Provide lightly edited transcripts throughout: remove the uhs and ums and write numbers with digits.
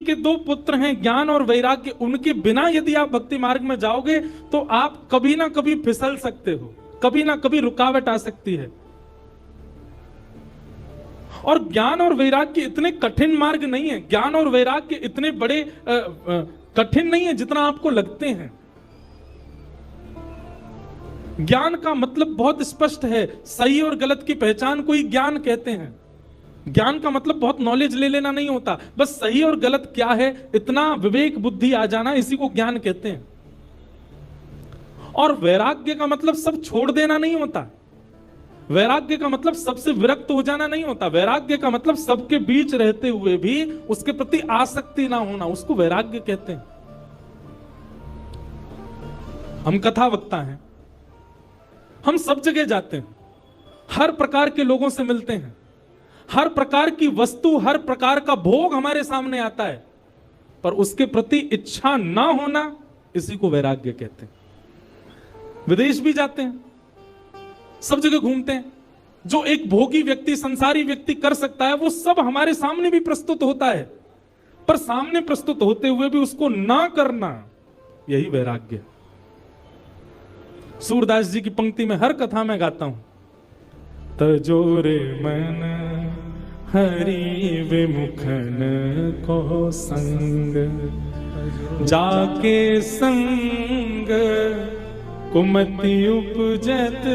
के दो पुत्र हैं ज्ञान और वैराग्य, उनके बिना यदि आप भक्ति मार्ग में जाओगे तो आप कभी ना कभी फिसल सकते हो, कभी ना कभी रुकावट आ सकती है। और ज्ञान और वैराग्य इतने कठिन मार्ग नहीं है, ज्ञान और वैराग्य इतने बड़े कठिन नहीं है जितना आपको लगते हैं। ज्ञान का मतलब बहुत स्पष्ट है, सही और गलत की पहचान को ही ज्ञान कहते हैं। ज्ञान का मतलब बहुत नॉलेज ले लेना नहीं होता, बस सही और गलत क्या है इतना विवेक बुद्धि आ जाना, इसी को ज्ञान कहते हैं। और वैराग्य का मतलब सब छोड़ देना नहीं होता, वैराग्य का मतलब सबसे विरक्त हो जाना नहीं होता, वैराग्य का मतलब सबके बीच रहते हुए भी उसके प्रति आसक्ति ना होना, उसको वैराग्य कहते हैं। हम कथा वक्ता हैं, हम सब जगह जाते हैं, हर प्रकार के लोगों से मिलते हैं, हर प्रकार की वस्तु, हर प्रकार का भोग हमारे सामने आता है, पर उसके प्रति इच्छा ना होना, इसी को वैराग्य कहते हैं। विदेश भी जाते हैं, सब जगह घूमते हैं, जो एक भोगी व्यक्ति, संसारी व्यक्ति कर सकता है वो सब हमारे सामने भी प्रस्तुत होता है, पर सामने प्रस्तुत होते हुए भी उसको ना करना, यही वैराग्य। सूरदास जी की पंक्ति में हर कथा में गाता हूं, तजोरे मन हरि विमुखन को संग, जाके संग कुमति उपजत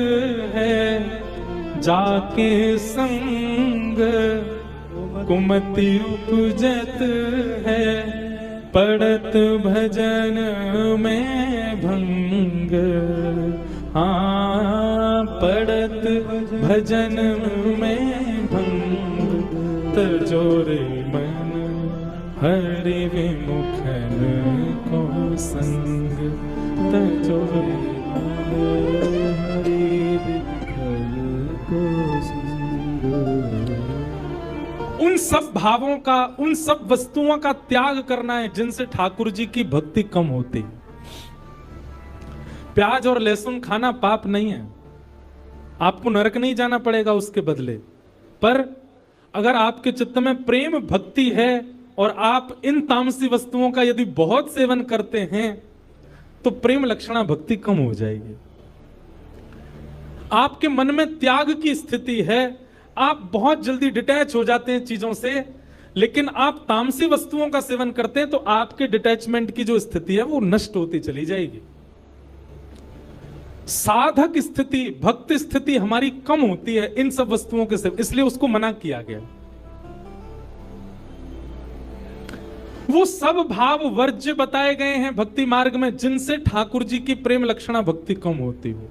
है, जाके संग कुमति उपजत है, पड़त भजन में भंग, हाँ पड़त भजन में भंग, तजोरे मन हरि विमुखन को संग, तजोरे हरि विमुखन को संग। उन सब भावों का, उन सब वस्तुओं का त्याग करना है जिनसे ठाकुर जी की भक्ति कम होती। प्याज और लहसुन खाना पाप नहीं है, आपको नरक नहीं जाना पड़ेगा उसके बदले, पर अगर आपके चित्त में प्रेम भक्ति है और आप इन तामसी वस्तुओं का यदि बहुत सेवन करते हैं तो प्रेम लक्षणा भक्ति कम हो जाएगी। आपके मन में त्याग की स्थिति है, आप बहुत जल्दी डिटैच हो जाते हैं चीजों से, लेकिन आप तामसी वस्तुओं का सेवन करते हैं तो आपके डिटैचमेंट की जो स्थिति है वो नष्ट होती चली जाएगी। साधक स्थिति, भक्त स्थिति हमारी कम होती है इन सब वस्तुओं के सेवन, इसलिए उसको मना किया गया। वो सब भाव वर्ज्य बताए गए हैं भक्ति मार्ग में जिनसे ठाकुर जी की प्रेम लक्षणा भक्ति कम होती हो,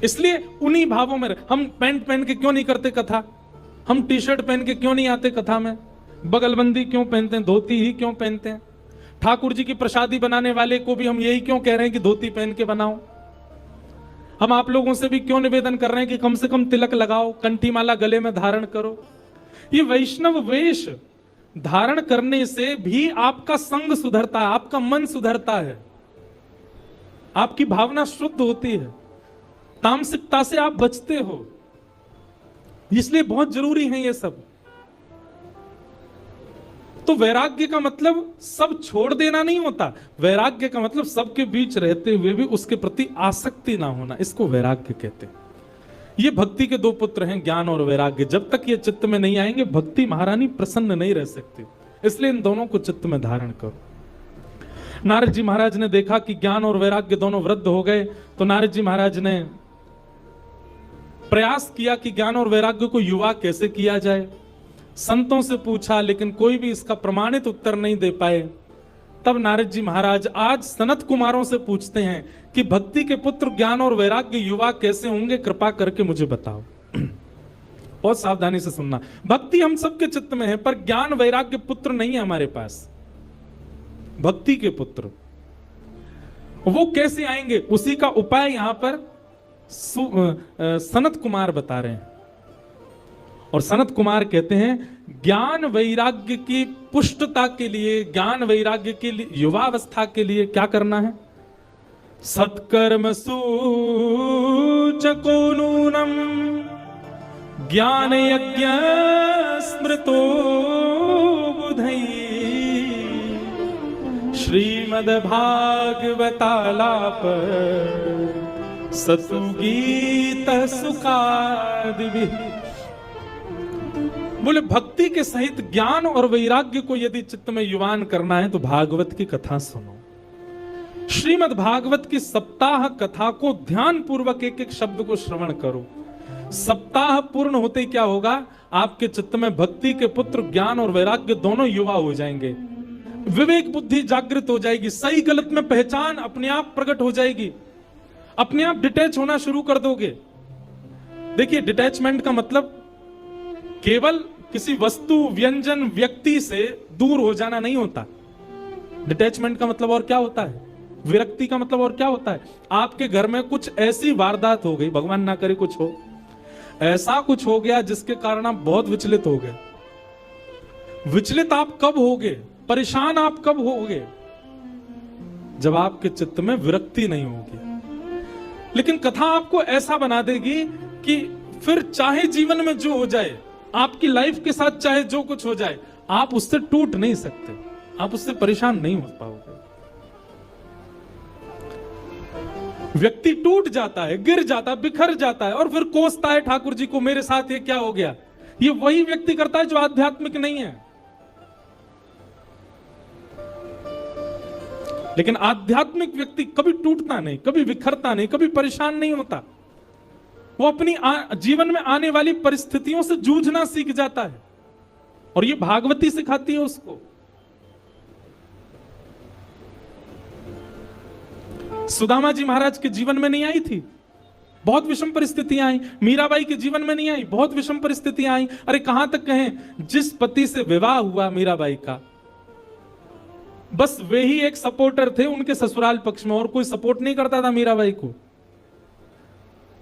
इसलिए उन्हीं भावों में हम पैंट पहन के क्यों नहीं करते कथा, हम टी शर्ट पहन के क्यों नहीं आते कथा में, बगलबंदी क्यों पहनते हैं, धोती ही क्यों पहनते हैं, ठाकुर जी की प्रसादी बनाने वाले को भी हम यही क्यों कह रहे हैं कि धोती पहन के बनाओ, हम आप लोगों से भी क्यों निवेदन कर रहे हैं कि कम से कम तिलक लगाओ, कंठी माला गले में धारण करो। ये वैष्णव वेश धारण करने से भी आपका संग सुधरता है, आपका मन सुधरता है, आपकी भावना शुद्ध होती है, तामसिकता से आप बचते हो, इसलिए बहुत जरूरी है ये सब। तो वैराग्य का मतलब सब छोड़ देना नहीं होता, वैराग्य का मतलब सबके बीच रहते हुए भी उसके प्रति आसक्ति ना होना, इसको वैराग्य कहते हैं। ये भक्ति के दो पुत्र हैं, ज्ञान और वैराग्य। जब तक ये चित्त में नहीं आएंगे भक्ति महारानी प्रसन्न नहीं रह सकती, इसलिए इन दोनों को चित्त में धारण करो। नारद जी महाराज ने देखा कि ज्ञान और वैराग्य दोनों वृद्ध हो गए, तो नारद जी महाराज ने प्रयास किया कि ज्ञान और वैराग्य को युवा कैसे किया जाए। संतों से पूछा लेकिन कोई भी इसका प्रमाणित उत्तर नहीं दे पाए। तब नारद जी महाराज आज सनत कुमारों से पूछते हैं कि भक्ति के पुत्र ज्ञान और वैराग्य युवा कैसे होंगे, कृपा करके मुझे बताओ। बहुत सावधानी से सुनना, भक्ति हम सबके चित्त में है पर ज्ञान वैराग्य पुत्र नहीं है हमारे पास। भक्ति के पुत्र वो कैसे आएंगे, उसी का उपाय यहां पर सनत कुमार बता रहे हैं। और सनत कुमार कहते हैं ज्ञान वैराग्य की पुष्टता के लिए, ज्ञान वैराग्य के लिए, युवावस्था के लिए क्या करना है? सत्कर्म सूचको नूनम ज्ञान यज्ञ स्मृतो बुधई श्रीमद् भागवतालाप सतुगीत सुखादि। बोले भक्ति के सहित ज्ञान और वैराग्य को यदि चित्त में युवान करना है तो भागवत की कथा सुनो। श्रीमद् भागवत की सप्ताह कथा को ध्यान पूर्वक एक एक शब्द को श्रवण करो। सप्ताह पूर्ण होते क्या होगा, आपके चित्त में भक्ति के पुत्र ज्ञान और वैराग्य दोनों युवा हो जाएंगे। विवेक बुद्धि जागृत हो जाएगी, सही गलत में पहचान अपने आप प्रकट हो जाएगी, अपने आप डिटैच होना शुरू कर दोगे। देखिए, डिटैचमेंट का मतलब केवल किसी वस्तु व्यंजन व्यक्ति से दूर हो जाना नहीं होता। डिटैचमेंट का मतलब और क्या होता है, विरक्ति का मतलब और क्या होता है, आपके घर में कुछ ऐसी वारदात हो गई, भगवान ना करे कुछ हो, ऐसा कुछ हो गया जिसके कारण आप बहुत विचलित हो गए। विचलित आप कब होगे, परेशान आप कब होगे, जब आपके चित्त में विरक्ति नहीं होगी। लेकिन कथा आपको ऐसा बना देगी कि फिर चाहे जीवन में जो हो जाए, आपकी लाइफ के साथ चाहे जो कुछ हो जाए, आप उससे टूट नहीं सकते, आप उससे परेशान नहीं हो पाओगे। व्यक्ति टूट जाता है, गिर जाता है, बिखर जाता है और फिर कोसता है ठाकुर जी को, मेरे साथ ये क्या हो गया। ये वही व्यक्ति करता है जो आध्यात्मिक नहीं है। लेकिन आध्यात्मिक व्यक्ति कभी टूटता नहीं, कभी बिखरता नहीं, कभी परेशान नहीं होता। वो अपनी जीवन में आने वाली परिस्थितियों से जूझना सीख जाता है और ये भागवती सिखाती है उसको। सुदामा जी महाराज के जीवन में नहीं आई थी, बहुत विषम परिस्थितियां आई। मीराबाई के जीवन में नहीं आई, बहुत विषम परिस्थितियां आई। अरे कहां तक कहें, जिस पति से विवाह हुआ मीराबाई का, बस वे ही एक सपोर्टर थे उनके ससुराल पक्ष में, और कोई सपोर्ट नहीं करता था मीराबाई को।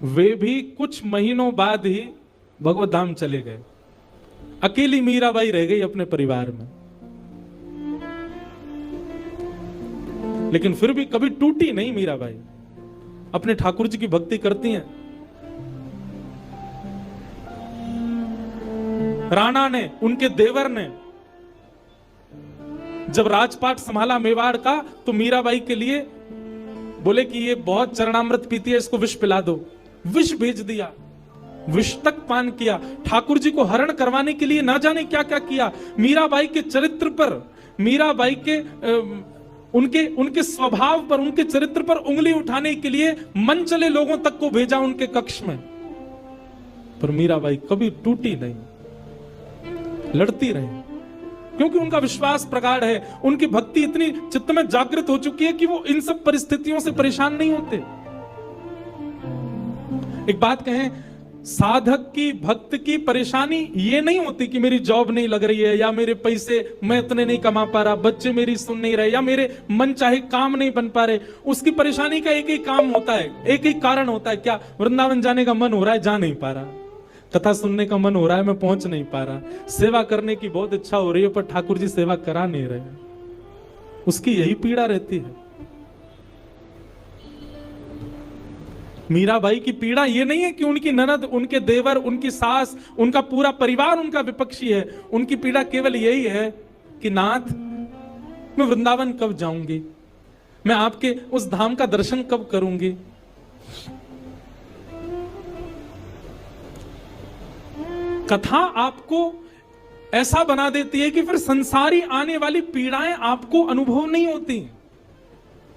वे भी कुछ महीनों बाद ही भगवत धाम चले गए, अकेली मीराबाई रह गई अपने परिवार में। लेकिन फिर भी कभी टूटी नहीं मीराबाई, अपने ठाकुर जी की भक्ति करती हैं। राणा ने, उनके देवर ने जब राजपाट संभाला मेवाड़ का, तो मीराबाई के लिए बोले कि ये बहुत चरणामृत पीती है, इसको विष पिला दो। विष भेज दिया, विष तक पान किया। ठाकुर जी को हरण करवाने के लिए ना जाने क्या क्या किया। मीराबाई के चरित्र पर, मीराबाई के उनके स्वभाव पर, उनके चरित्र पर उंगली उठाने के लिए मन चले लोगों तक को भेजा उनके कक्ष में, पर मीराबाई कभी टूटी नहीं, लड़ती रही, क्योंकि उनका विश्वास प्रगाढ़ है। उनकी भक्ति इतनी चित्त में जागृत हो चुकी है कि वो इन सब परिस्थितियों से परेशान नहीं होते। एक बात कहें, साधक की, भक्त की परेशानी ये नहीं होती कि मेरी जॉब नहीं लग रही है, या मेरे पैसे मैं इतने नहीं कमा पा रहा, बच्चे मेरी सुन नहीं रहे, या मेरे मन चाहे काम नहीं बन पा रहे। उसकी परेशानी का एक ही काम होता है, एक ही कारण होता है, क्या, वृंदावन जाने का मन हो रहा है, जा नहीं पा रहा, कथा सुनने का मन हो रहा है, मैं पहुंच नहीं पा रहा, सेवा करने की बहुत इच्छा हो रही है, पर ठाकुर जी सेवा करा नहीं रहे। उसकी यही पीड़ा रहती है। मीराबाई की पीड़ा ये नहीं है कि उनकी ननद, उनके देवर, उनकी सास, उनका पूरा परिवार उनका विपक्षी है। उनकी पीड़ा केवल यही है कि नाथ, मैं वृंदावन कब जाऊंगी, मैं आपके उस धाम का दर्शन कब करूंगी। कथा आपको ऐसा बना देती है कि फिर संसारी आने वाली पीड़ाएं आपको अनुभव नहीं होती।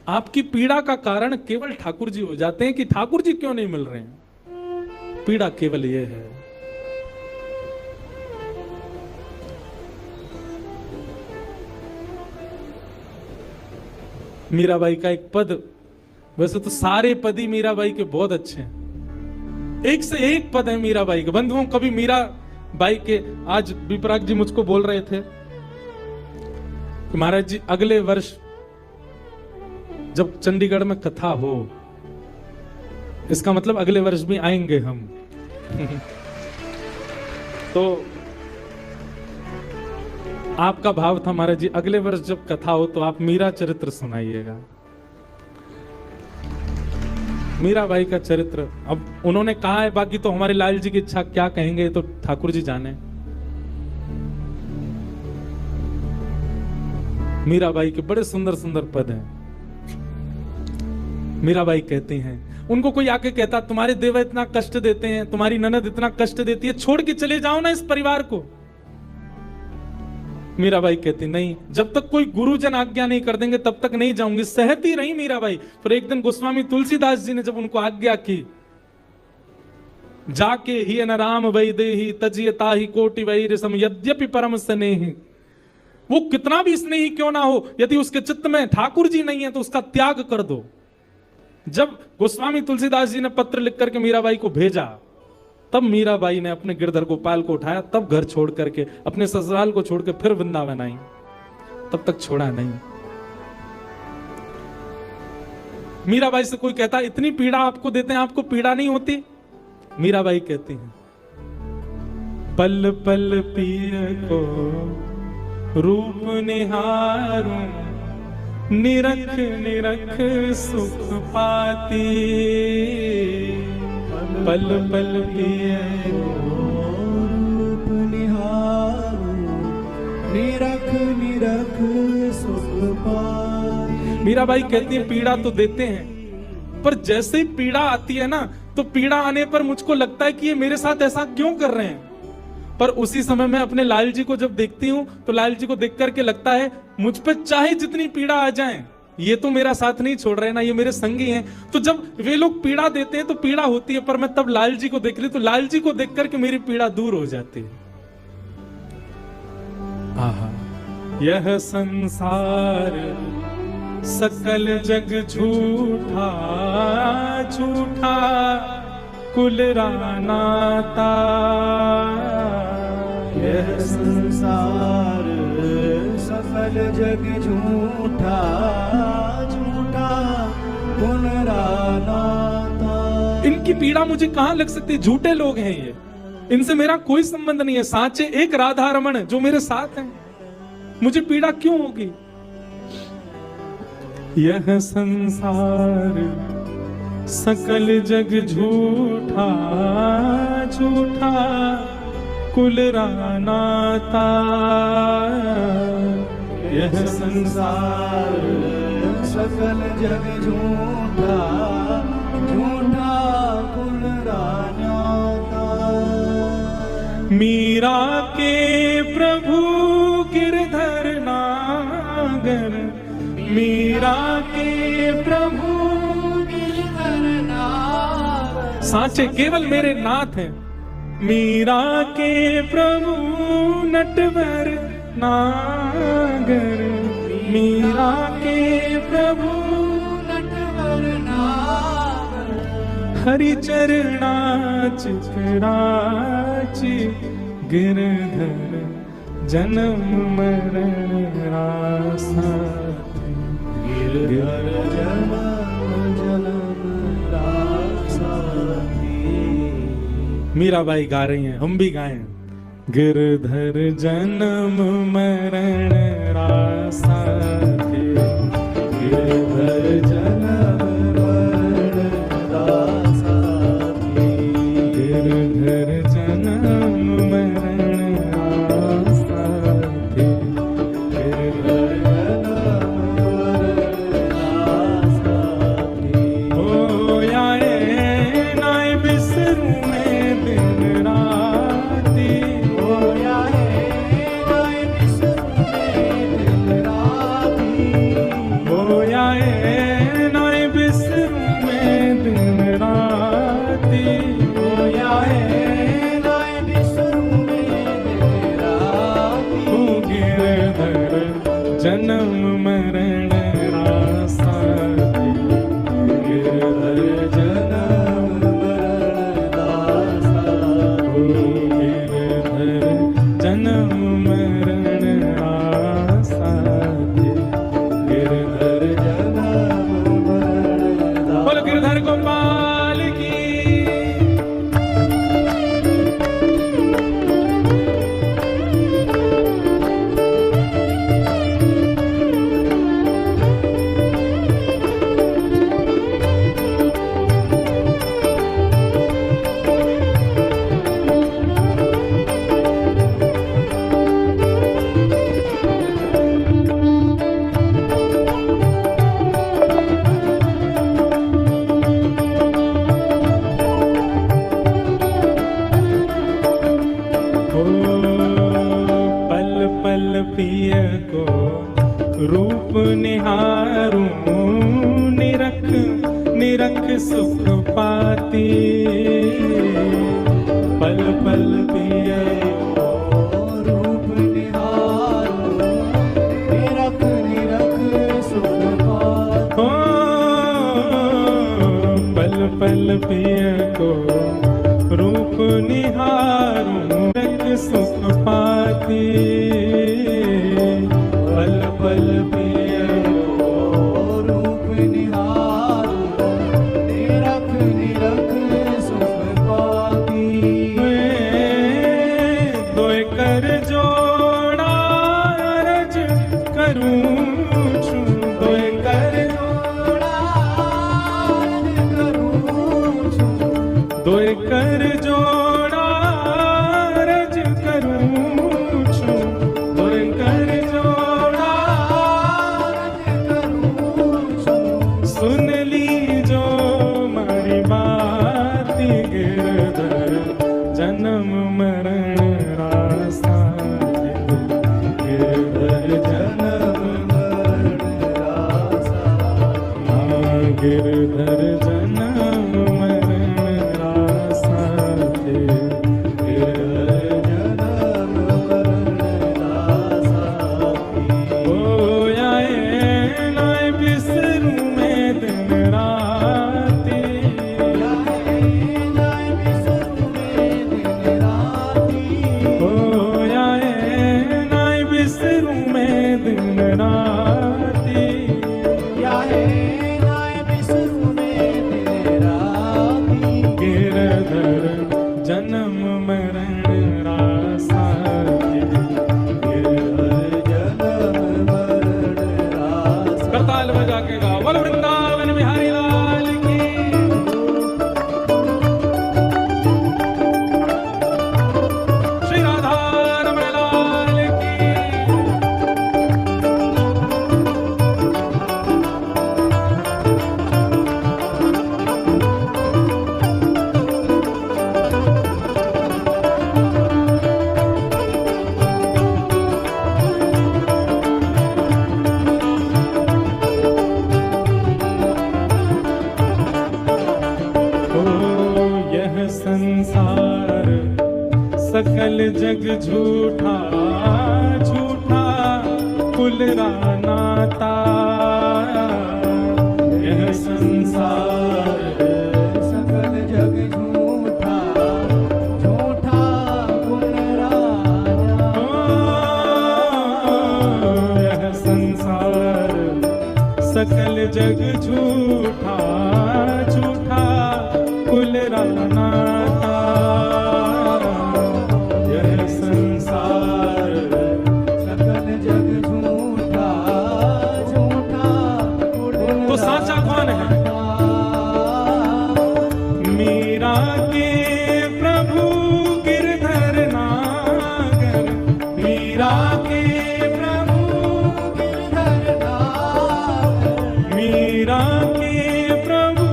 आपकी पीड़ा का कारण केवल ठाकुर जी हो जाते हैं कि ठाकुर जी क्यों नहीं मिल रहे हैं। पीड़ा केवल ये है। मीराबाई का एक पद, वैसे तो सारे पद ही मीराबाई के बहुत अच्छे हैं, एक से एक पद है मीराबाई के। बंधुओं, कभी मीराबाई के, आज विपराग जी मुझको बोल रहे थे कि महाराज जी अगले वर्ष जब चंडीगढ़ में कथा हो, इसका मतलब अगले वर्ष भी आएंगे हम। तो आपका भाव था महाराज जी, अगले वर्ष जब कथा हो तो आप मीरा चरित्र सुनाइएगा। मीराबाई का चरित्र अब उन्होंने कहा है, बाकी तो हमारे लाल जी की इच्छा, क्या कहेंगे तो ठाकुर जी जाने। मीराबाई के बड़े सुंदर सुंदर पद हैं। मीराबाई कहती हैं, उनको कोई आके कहता तुम्हारे देवर इतना कष्ट देते हैं, तुम्हारी ननद इतना कष्ट देती है, छोड़ के चले जाओ ना इस परिवार को। मीराबाई कहती नहीं, जब तक कोई गुरुजन आज्ञा नहीं कर देंगे तब तक नहीं जाऊंगी। सहती रही मीराबाई। फिर एक दिन गोस्वामी तुलसीदास जी ने जब उनको आज्ञा की, जाके ही न राम वै देहि तजियता ही कोटि वैर सम यद्यपि परम स्नेहि। वो कितना भी स्नेही क्यों ना हो, यदि उसके चित्त में ठाकुर जी नहीं है तो उसका त्याग कर दो। जब गोस्वामी तुलसीदास जी ने पत्र लिख करके मीराबाई को भेजा, तब मीराबाई ने अपने गिरधर गोपाल को उठाया, तब घर छोड़ करके अपने ससुराल को छोड़ के फिर वृंदावन आई। तब तक छोड़ा नहीं। मीराबाई से कोई कहता इतनी पीड़ा आपको देते हैं, आपको पीड़ा नहीं होती? मीराबाई कहती हैं, पल पल पिय को रूप निहारूं, निरख निरख सुख पाती। पल पल पिय रूप निहारूं, निरख निरख सुख पाती। मीराबाई कहती है पीड़ा तो देते हैं, पर जैसे ही पीड़ा आती है ना, तो पीड़ा आने पर मुझको लगता है कि ये मेरे साथ ऐसा क्यों कर रहे हैं। पर उसी समय मैं अपने लाल जी को जब देखती हूं तो लाल जी को देख करके लगता है मुझ पर चाहे जितनी पीड़ा आ जाए, ये तो मेरा साथ नहीं छोड़ रहे ना, ये मेरे संगी हैं। तो जब वे लोग पीड़ा देते हैं तो पीड़ा होती है, पर मैं तब लाल जी को देख ली तो लाल जी को देख करके मेरी पीड़ा दूर हो जाती है। आहा, यह संसार सकल जग झूठा झूठा कुल रानाता। यह संसार सकल जग झूठा झूठा कुल रानाता। इनकी पीड़ा मुझे कहां लग सकती है? झूठे लोग हैं ये, इनसे मेरा कोई संबंध नहीं है। साचे एक राधा रमण जो मेरे साथ हैं, मुझे पीड़ा क्यों होगी? यह संसार सकल जग झूठा झूठा कुल रानाता। यह संसार सकल जग झूठा झूठा कुल रानाता। मीरा के प्रभु गिरधर नागर, मीरा के प्रभु साचे केवल मेरे नाथ हैं। मीरा के प्रभु नटवर नागर, मीरा के प्रभु नटवर नागर। हरि चरणा चिकराची गिरधर जन्म मरण रासा। गिरधर जन्म मीराबाई गा रही हैं, हम भी गाएं। गिरधर जन्म मरण रासा थे, गिरधर जन्म मरण रासा थे। गिरधर जन्म मरण रासा थे, गिरधर जन्म मरण रासा थे। ओ आए नाय बिसरू में दिन राती, ओ आए नाय बिसरू में दिन राती। ओ आए नाय बिसरू में दिन राती। ओ आए नाय बिसरू में दिन राती। ओ गिरधर जन्म मरण रासा थे, गिरधर जन्म मरण रासा थे। गिरधर जन्म मरण रासा थे। गिरधर जन्म मरण रासा। बोलो गिरधर गोपाल की। पिय को रूप निहारूं, निरख निरख सुख पाती। पल पल पिय को रूप निहारूं, निरख निरख सुख पाती। हो पल पल पिय को रूप निहारूं, निरख सुख पाती। पल पल पिय को रूप निहारूं, निरख निरख सुख पाती। दोय कर जोड़ा अरज करूं छूं, दोय कर जोड़ा अर्ज करूं छूं, दोय कर जोड़ा अरज करूं छूं, दोय कर जोड़ा अर्ज करूं छूं। सुन ली जो मारी बाती। गिरधर जन्म मरण रास्ता, गिरधर जन्म मरण रासा, गिरधर जन्म मरण रास्ता। गिरधर जन्म मरण रासा। ओ आए नाय बिसरूं मैं दिन राती। नाय बिसरूं मैं दिन राती। ओ आए नाय बिसरूं मैं दिन राती। नाय बिसरूं मैं दिन राती। गिरधर जन्म मरण रासा। गिरधर जन्म मरण रासा। करताल बजा के गाओ, बोल वृंदावन बिहारी लाल की। श्री राधा रमण लाल की। ओ यह संसार सकल जग झूठा, झूठा कुलरा नाता। यह संसार सकल जग झूठा, झूठा गुण राजा। यह संसार सकल जग झूठा, झूठा कुल नाता। यह संसार सकल जग झूठा, झूठा गुण तो साचा कौन है? मीरा के प्रभु गिरधर नागर, मीरा के प्रभु गिरधर नागर। मीरा के प्रभु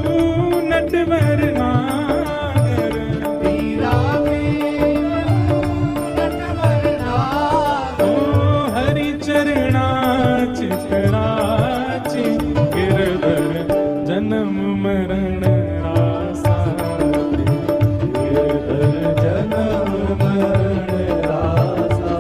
नटवर नागर। मीरा के नटवर नागर। ओ हरि चरणा चितराची। गिरधर जन्म मरण रासा। गिरधर जन्म मरण रासा।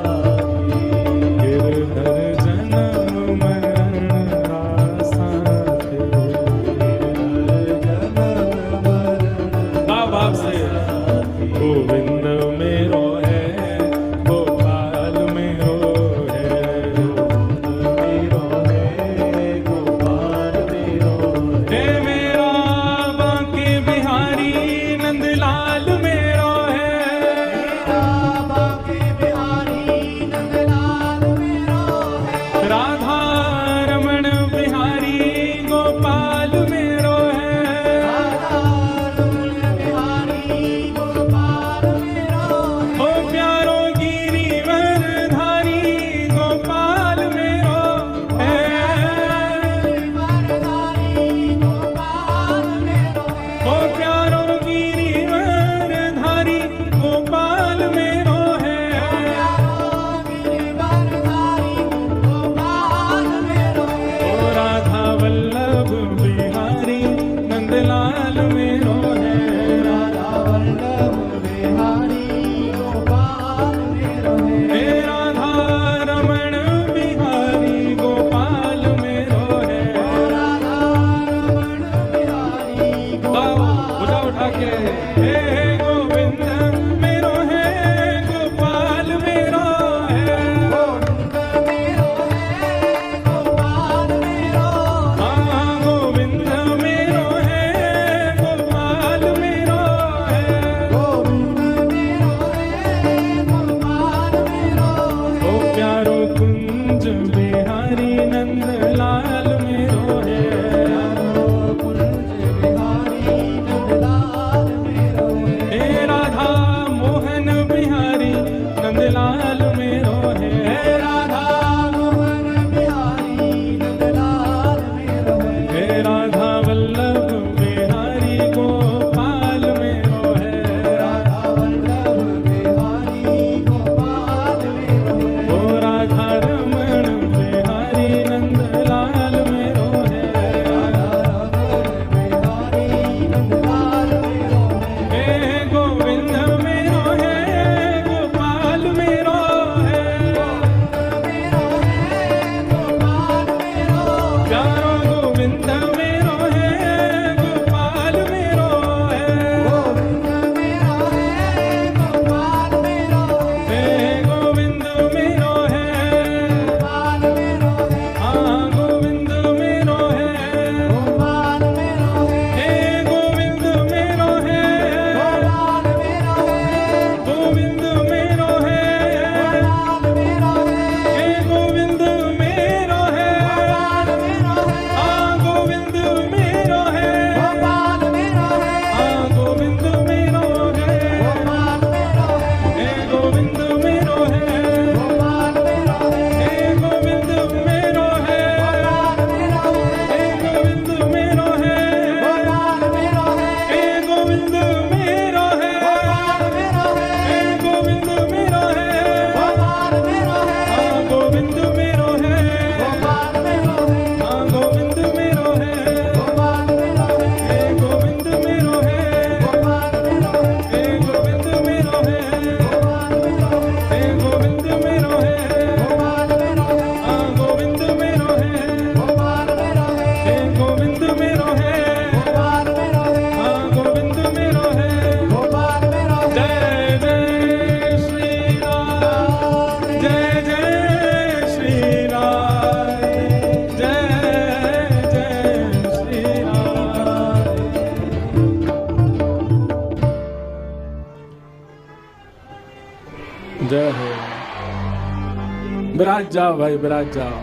विराज जाओ भाई, विराज जाओ।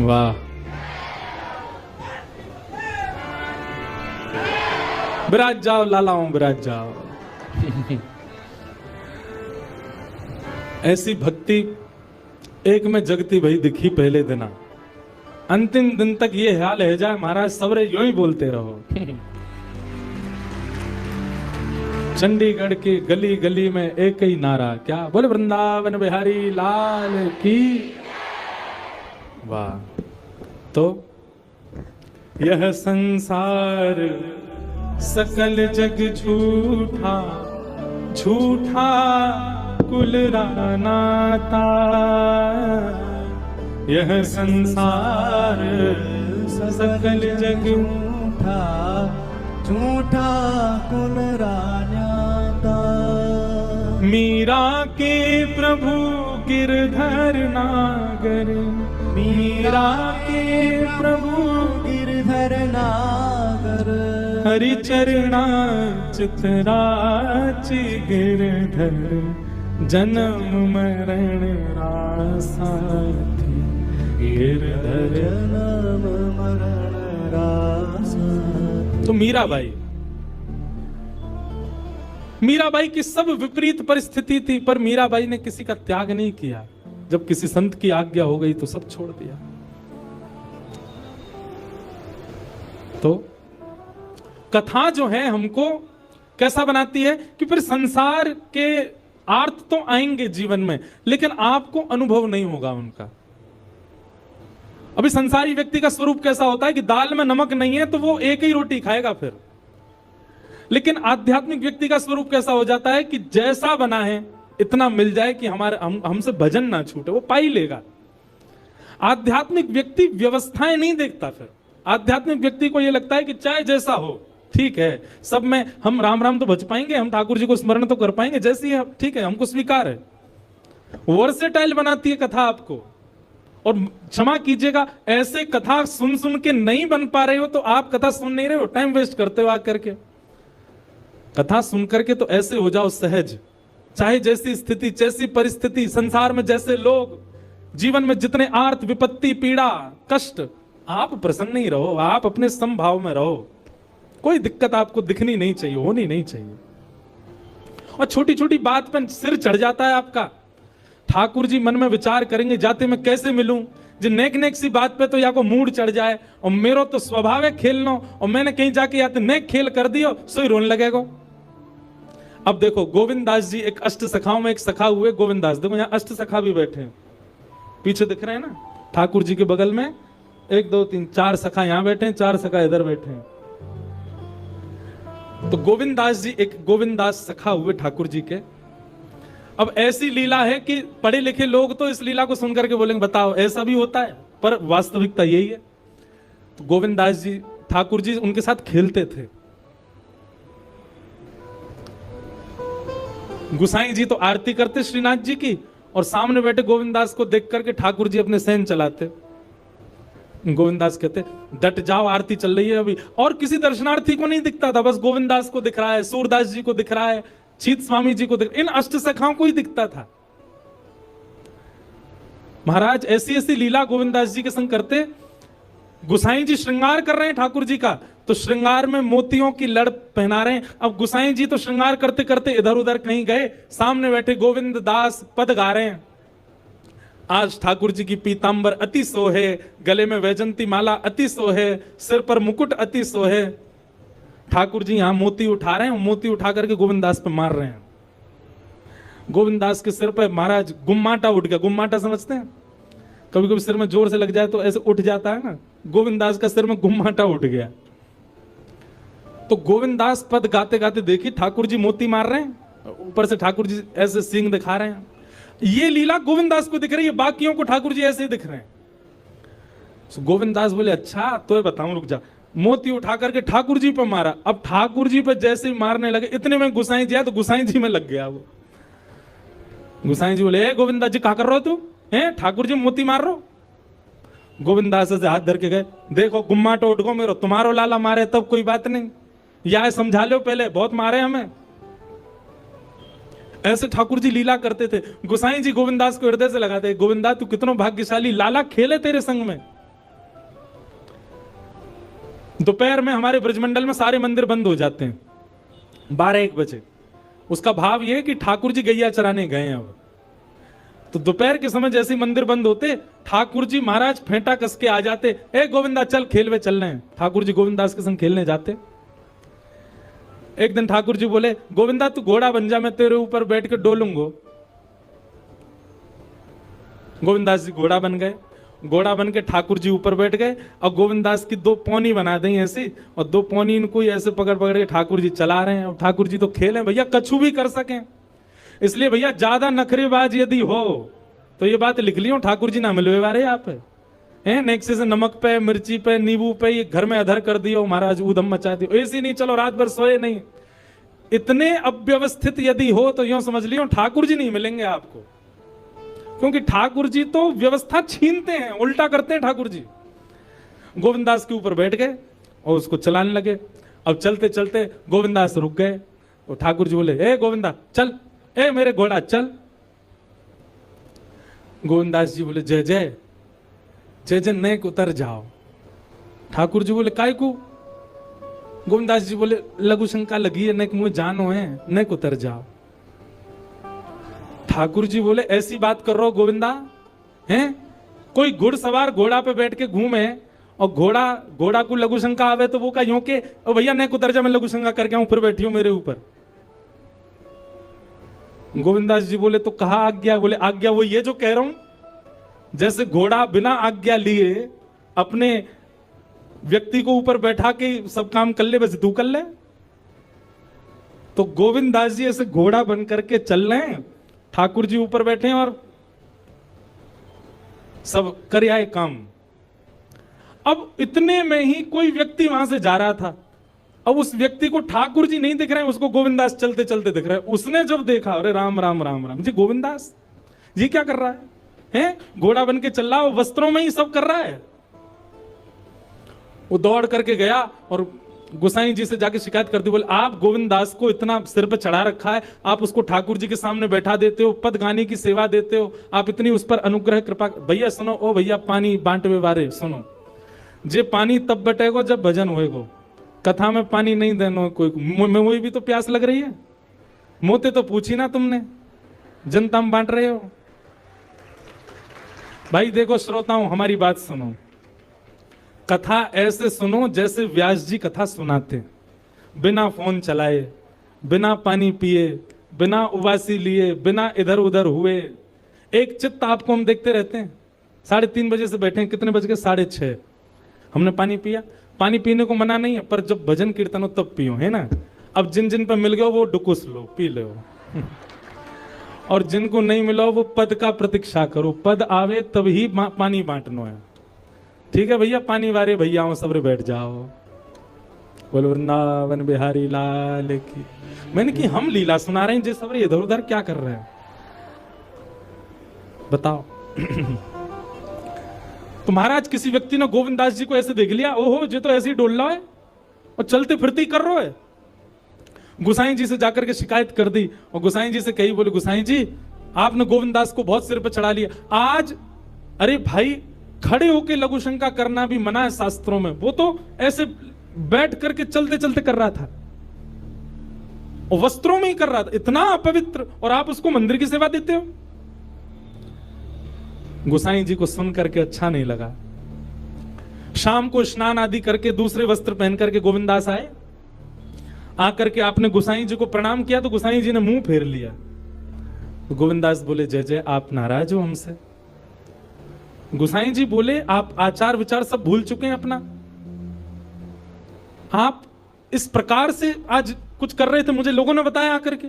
वाह, विराज जाओ लालाओं, विराज जाओ। ऐसी भक्ति एक में जगती भाई दिखी पहले दिना, अंतिम दिन तक ये हाल है जाए महाराज सबरे यूं ही बोलते रहो। चंडीगढ़ की गली गली में एक ही नारा, क्या बोले, वृंदावन बिहारी लाल की। वाह। तो यह संसार सकल जग झूठा, झूठा कुल नाता। यह संसार सकल जग झूठा, झूठा कुल नाता। मीरा के प्रभु गिरधर नागर, मीरा के प्रभु गिरधर नागर। हरि चरणा चितराची गिरधर, जन्म मरण रासाथी गिरधर। जन्म मरण रासाथी। तो मीराबाई की सब विपरीत परिस्थिति थी, पर मीराबाई ने किसी का त्याग नहीं किया। जब किसी संत की आज्ञा हो गई तो सब छोड़ दिया। तो कथा जो है हमको कैसा बनाती है कि फिर संसार के अर्थ तो आएंगे जीवन में, लेकिन आपको अनुभव नहीं होगा उनका। अभी संसारी व्यक्ति का स्वरूप कैसा होता है कि दाल में नमक नहीं है तो वो एक ही रोटी खाएगा फिर। लेकिन आध्यात्मिक व्यक्ति का स्वरूप कैसा हो जाता है कि जैसा बना है इतना मिल जाए कि हमसे भजन ना छूटे, वो पा ही लेगा। आध्यात्मिक व्यक्ति व्यवस्थाएं नहीं देखता। फिर आध्यात्मिक व्यक्ति को यह लगता है कि चाहे जैसा हो ठीक है, सब में हम राम राम तो भज पाएंगे, हम ठाकुर जी को स्मरण तो कर पाएंगे, जैसी है ठीक है, हमको स्वीकार है। वर्सेटाइल बनाती है कथा आपको। और क्षमा कीजिएगा, ऐसे कथा सुन सुन के नहीं बन पा रहे हो तो आप कथा सुन नहीं रहे हो, टाइम वेस्ट करते हो आकर के। कथा सुन करके तो ऐसे हो जाओ सहज, चाहे जैसी स्थिति जैसी परिस्थिति, संसार में जैसे लोग, जीवन में जितने आर्थ विपत्ति पीड़ा कष्ट, आप प्रसन्न ही रहो, आप अपने समभाव में रहो। कोई दिक्कत आपको दिखनी नहीं चाहिए, होनी नहीं चाहिए। और छोटी छोटी बात पर सिर चढ़ जाता है आपका। ठाकुर जी मन में विचार करेंगे जाते मैं कैसे मिलूं, जो नेक नेक सी बात पे तो या को मूड चढ़ जाए, और मेरो तो स्वभाव है खेलना, और मैंने कहीं जाके या तो नेक खेल कर दियो सो ही रोने लगेगा। अब देखो गोविंद दास जी एक अष्ट सखाओं में एक सखा हुए गोविंद दास, देखो यहाँ अष्ट सखा भी बैठे हैं, पीछे दिख रहे हैं ना, ठाकुर जी के बगल में 1 2 3 4 सखा यहाँ बैठे हैं, 4 सखा इधर बैठे हैं। तो गोविंद दास जी एक गोविंद दास सखा हुए ठाकुर जी के। अब ऐसी लीला है कि पढ़े लिखे लोग तो इस लीला को सुनकर के बोलेंगे बताओ ऐसा भी होता है, पर वास्तविकता यही है। तो गोविंद दास जी ठाकुर जी उनके साथ खेलते थे। गुसाई जी तो आरती करते श्रीनाथ जी की, और सामने बैठे गोविंद दास को देख करके ठाकुर जी अपने सहन चलाते। गोविंद दास कहते डट जाओ आरती चल रही है अभी, और किसी दर्शनार्थी को नहीं दिखता था, बस गोविंद दास को दिख रहा है, सूरदास जी को दिख रहा है, चीत स्वामी जी को दिख, इन अष्ट सखाओं को ही दिखता था। महाराज ऐसी ऐसी लीला गोविंद दास जी के संग करते। गुसाई जी श्रृंगार कर रहे हैं ठाकुर जी का, तो श्रृंगार में मोतियों की लड़ पहना रहे हैं। अब गुसाई जी तो श्रृंगार करते करते इधर उधर कहीं गए, सामने बैठे गोविंद दास पद गा रहे हैं। आज ठाकुर जी की पीतांबर अति सोहे, गले में वैजंती माला अति सोहे, सिर पर मुकुट अति सोहे। ठाकुर जी यहां मोती उठा रहे हैं, मोती उठा करके गोविंद दास पे मार रहे हैं। गोविंद दास के सिर पे महाराज गुम्माटा उठ गया। गुम्माटा समझते हैं, कभी कभी सिर में जोर से लग जाए तो ऐसे उठ जाता है ना, गोविंद दास का सिर में गुम्माटा उठ गया। तो गोविंद दास पद गाते गाते देखिए ठाकुर जी मोती मार रहे हैं, ऊपर से ठाकुर जी ऐसे सींग दिखा रहे हैं। ये लीला गोविंद दास को दिख रही है, बाकियों को ठाकुर जी ऐसे ही दिख रहे हैं। तो गोविंद दास बोले अच्छा तो बताऊं, रुक जा। मोती उठा करके ठाकुर जी पे मारा। अब ठाकुर जी पे जैसे ही मारने लगे, इतने में गुसाई जी आया तो गुसाई जी में लग गया वो। गुसाई जी बोले गोविंद दास जी क्या कर रहे हो तू, हैं ठाकुर जी मोती मार रहे हो। गोविंद दास से हाथ धर के गए, देखो गुम्माटो उठ गो मेरो, तुम्हारो लाला मारे तब कोई बात नहीं, या समझा लो पहले बहुत मारे हमें। ऐसे ठाकुर जी लीला करते थे। गोसाई जी गोविंदास को हृदय से लगाते, गोविंदा तू कितना भाग्यशाली, लाला खेले तेरे संग में। दोपहर में हमारे ब्रजमंडल में सारे मंदिर बंद हो जाते हैं 12-1 बजे। उसका भाव यह है कि ठाकुर जी गैया चराने गए हैं। अब तो दोपहर के समय जैसे ही मंदिर बंद होते, ठाकुर जी महाराज फेंटा कस के आ जाते, ए गोविंदा चल खेलवे चल रहे हैं। ठाकुर जी गोविंदास के संग खेलने जाते। एक दिन ठाकुर जी बोले, गोविंदा तू घोड़ा बन जा, मैं तेरे ऊपर बैठ के डोलूंगो। गोविंदास जी घोड़ा बन गए। घोड़ा बन के ठाकुर जी ऊपर बैठ गए और गोविंदास की 2 पौनी बना दी ऐसी, और 2 पौनी इनको ऐसे पकड़ पकड़ के ठाकुर जी चला रहे हैं। और ठाकुर जी तो खेले भैया, कछु भी कर सकें। इसलिए भैया ज्यादा नखरेबाज यदि हो तो ये बात लिख लियो, ठाकुर जी ना मिलवे वाले आप हैं। नेक्स्ट से नमक पे, मिर्ची पे, नींबू पे ये घर में अधर कर दियो महाराज, ऊधम मचा दियो। ऐसी नहीं चलो रात भर सोए नहीं। इतने अव्यवस्थित यदि हो तो यूं समझ लियो ठाकुर जी नहीं मिलेंगे आपको, क्योंकि ठाकुर जी तो व्यवस्था छीनते हैं, उल्टा करते हैं ठाकुर जी। गोविंदास के ऊपर बैठ गए और उसको चलाने लगे। अब चलते चलते गोविंदास रुक गए और ठाकुर जी बोले, ए गोविंदा चल, ए मेरे घोड़ा चल। गोविंदास जी बोले, जय जय जय जय, नेक उतर जाओ। ठाकुर जी बोले, काय को? गोविंदास जी बोले, लघु शंका लगी है, नेक मुझे जानो है, नेक उतर जाओ। ठाकुर जी बोले, ऐसी बात कर रहे हो गोविंदा? हैं कोई घुड़सवार घोड़ा पे बैठ के घूमे और घोड़ा को लघु शंका आवे तो वो का यूं के, ओ भैया नेक उतर जा, मैं लघु शंका करके आऊं, फिर बैठी हूं मेरे ऊपर। गोविंदास जी बोले, तो कहा आज्ञा? बोले, आज्ञा वो ये जो कह रहा हूं, जैसे घोड़ा बिना आज्ञा लिए अपने व्यक्ति को ऊपर बैठा के सब काम कर ले, बस तू कर ले। तो गोविंदास जी ऐसे घोड़ा बन करके चल रहे हैं, ठाकुर जी ऊपर बैठे हैं और सब कर आए काम। अब इतने में ही कोई व्यक्ति वहां से जा रहा था। अब उस व्यक्ति को ठाकुर जी नहीं दिख रहे हैं, उसको गोविंदास चलते चलते दिख रहा है। उसने जब देखा, अरे राम राम राम राम जी, गोविंदास ये क्या कर रहा है? घोड़ा बन के चल रहा है, वस्त्रों में ही सब कर रहा है। वो दौड़ करके गया और गोसाई जी से जाके शिकायत कर दी। बोले, आप गोविंदास को इतना सिर पे चढ़ा रखा है, आप उसको ठाकुर जी के सामने बैठा देते हो, पद गाने की सेवा देते हो, आप इतनी उस पर अनुग्रह कृपा। भैया सुनो, ओ भैया पानी बांटवे बारे सुनो, जे पानी तब बटेगो जब भजन होएगो, कथा में पानी नहीं देना कोई। मुझे भी तो प्यास लग रही है, मोते तो पूछी ना तुमने, जनता में बांट रहे हो। भाई देखो श्रोताओं, हमारी बात सुनो, कथा ऐसे सुनो जैसे व्यास जी कथा सुनाते, बिना फोन चलाए, बिना पानी पिए, बिना उबासी लिए, बिना इधर उधर हुए। एक चित्त आपको हम देखते रहते हैं। 3:30 बजे से बैठे हैं, कितने बज गए? 6:30। हमने पानी पिया। पानी पीने को मना नहीं है, पर जब भजन कीर्तन हो तब पियो, है ना। अब जिन जिन पर मिल गया वो डुकुस लो, पी लो और जिनको नहीं मिला वो पद का प्रतीक्षा करो, पद आवे तब ही पानी बांटना है। ठीक है भैया, पानी वाले भैया सबरे बैठ जाओ। बोलो वृंदावन बिहारी लाल की। मैंने कि हम लीला सुना रहे हैं, जिस सबरे इधर उधर क्या कर रहे हैं बताओ। तो महाराज किसी व्यक्ति ने गोविंदास जी को ऐसे देख लिया, ओहो जो तो ऐसे ही डोल रहा है और चलते फिरते कर रहा है। गोसाई जी से जाकर के शिकायत कर दी और गोसाई जी से कही, बोले गोसाई जी आपने गोविंदास को बहुत सिर पर चढ़ा लिया आज। अरे भाई, खड़े होके लघु शंका करना भी मना है शास्त्रों में, वो तो ऐसे बैठ करके चलते चलते कर रहा था और वस्त्रों में ही कर रहा था, इतना अपवित्र, और आप उसको मंदिर की सेवा देते हो। गोसाई जी को सुन करके अच्छा नहीं लगा। शाम को स्नान आदि करके दूसरे वस्त्र पहन करके गोविंदास आए। आकर के आपने गोसाई जी को प्रणाम किया तो गोसाई जी ने मुंह फेर लिया। तो गोविंदास बोले, जय जय, आप नाराज हो हमसे? गोसाई जी बोले, आप आचार विचार सब भूल चुके हैं अपना। आप इस प्रकार से आज कुछ कर रहे थे, मुझे लोगों ने बताया आकर के।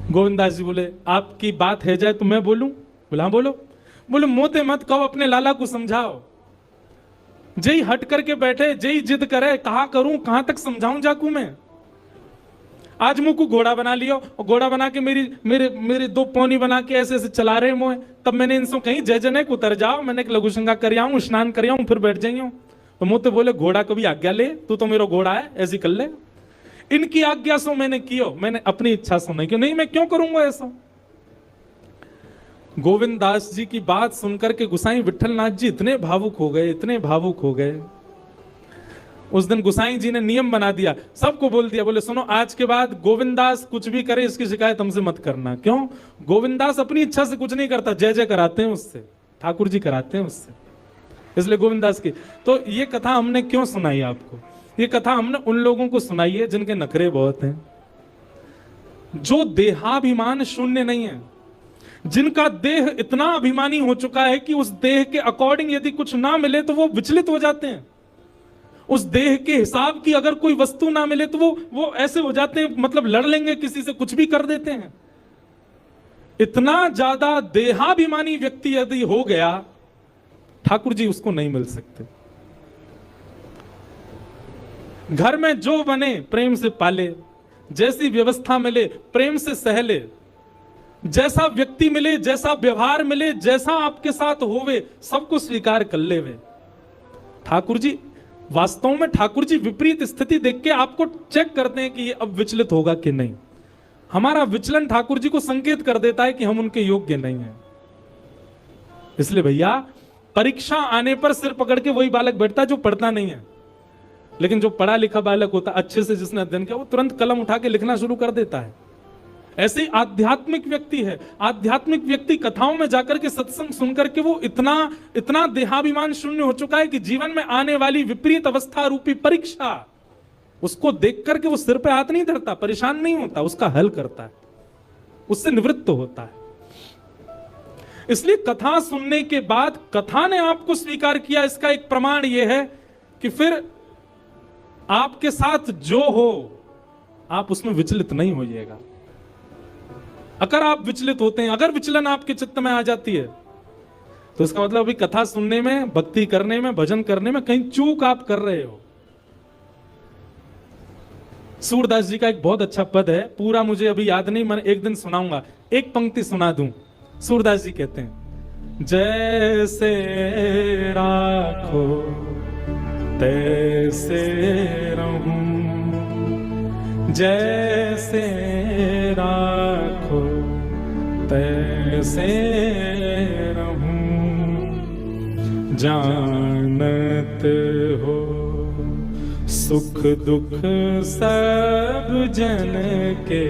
गोविंदास जी बोले, आपकी बात है जाए तो मैं बोलूं? बोला हाँ बोलो। बोले, मोते मत कहो, अपने लाला को समझाओ। जय हट करके बैठे, जय जिद करे, कहा करूं, कहां तक समझाऊं जाकू मैं? आज मुझको घोड़ा बना लियो और घोड़ा बना के मेरे 2 पौनी बना के ऐसे ऐसे चला रहे मोए। तब मैंने इनसे कहीं जय जने को उतर जाओ, मैंने एक लघु शंका कर आऊं, स्नान कर आऊं, फिर बैठ जाइयो। तो मोते बोले, घोड़ा को भी आज्ञा ले, तू तो मेरा घोड़ा है, ऐसी कर ले। इनकी आज्ञा सो मैंने कियो, मैंने अपनी इच्छा सो नहीं किया। नहीं, मैं क्यों करूंगा ऐसा। गोविंद दास जी की बात सुनकर के गोसाई विठलनाथ जी इतने भावुक हो गए, इतने भावुक हो गए। उस दिन गोसाई जी ने नियम बना दिया, सबको बोल दिया, बोले सुनो आज के बाद गोविंदास कुछ भी करे इसकी शिकायत हमसे मत करना। क्यों? गोविंदास अपनी इच्छा से कुछ नहीं करता, जय जय कराते हैं उससे, ठाकुर जी कराते हैं उससे, इसलिए गोविंदास की। तो ये कथा हमने क्यों सुनाई आपको? ये कथा हमने उन लोगों को सुनाई है जिनके नखरे बहुत हैं, जो देहाभिमान शून्य नहीं है, जिनका देह इतना अभिमानी हो चुका है कि उस देह के अकॉर्डिंग यदि कुछ ना मिले तो वो विचलित हो जाते हैं। उस देह के हिसाब की अगर कोई वस्तु ना मिले तो वो ऐसे हो जाते हैं, मतलब लड़ लेंगे किसी से, कुछ भी कर देते हैं। इतना ज्यादा देहाभिमानी व्यक्ति यदि हो गया, ठाकुर जी उसको नहीं मिल सकते। घर में जो बने प्रेम से पाले, जैसी व्यवस्था मिले प्रेम से सहले, जैसा व्यक्ति मिले, जैसा व्यवहार मिले, जैसा आपके साथ होवे सबको स्वीकार कर ले वे। ठाकुर जी वास्तव में, ठाकुर जी विपरीत स्थिति देख के आपको चेक करते हैं कि ये अब विचलित होगा कि नहीं। हमारा विचलन ठाकुर जी को संकेत कर देता है कि हम उनके योग्य नहीं हैं। इसलिए भैया परीक्षा आने पर सिर पकड़ के वही बालक बैठता है जो पढ़ता नहीं है, लेकिन जो पढ़ा लिखा बालक होता है, अच्छे से जिसने अध्ययन किया, वो तुरंत कलम उठा के लिखना शुरू कर देता है। ऐसे ही आध्यात्मिक व्यक्ति है। आध्यात्मिक व्यक्ति कथाओं में जाकर के सत्संग सुनकर के वो इतना देहाभिमान शून्य हो चुका है कि जीवन में आने वाली विपरीत अवस्था रूपी परीक्षा, उसको देख करके वो सिर पे हाथ नहीं धरता, परेशान नहीं होता, उसका हल करता है, उससे निवृत्त होता है। इसलिए कथा सुनने के बाद कथा ने आपको स्वीकार किया, इसका एक प्रमाण यह है कि फिर आपके साथ जो हो आप उसमें विचलित नहीं होइएगा। अगर आप विचलित होते हैं, अगर विचलन आपके चित्त में आ जाती है, तो इसका मतलब अभी कथा सुनने में, भक्ति करने में, भजन करने में कहीं चूक आप कर रहे हो। सूरदास जी का एक बहुत अच्छा पद है, पूरा मुझे अभी याद नहीं, मैं एक दिन सुनाऊंगा, एक पंक्ति सुना दूं। सूरदास जी कहते हैं, जैसे राखो तैसे रहूं, जैसे राखो तैसे रहूं, जानत हो सुख दुख सब जन के।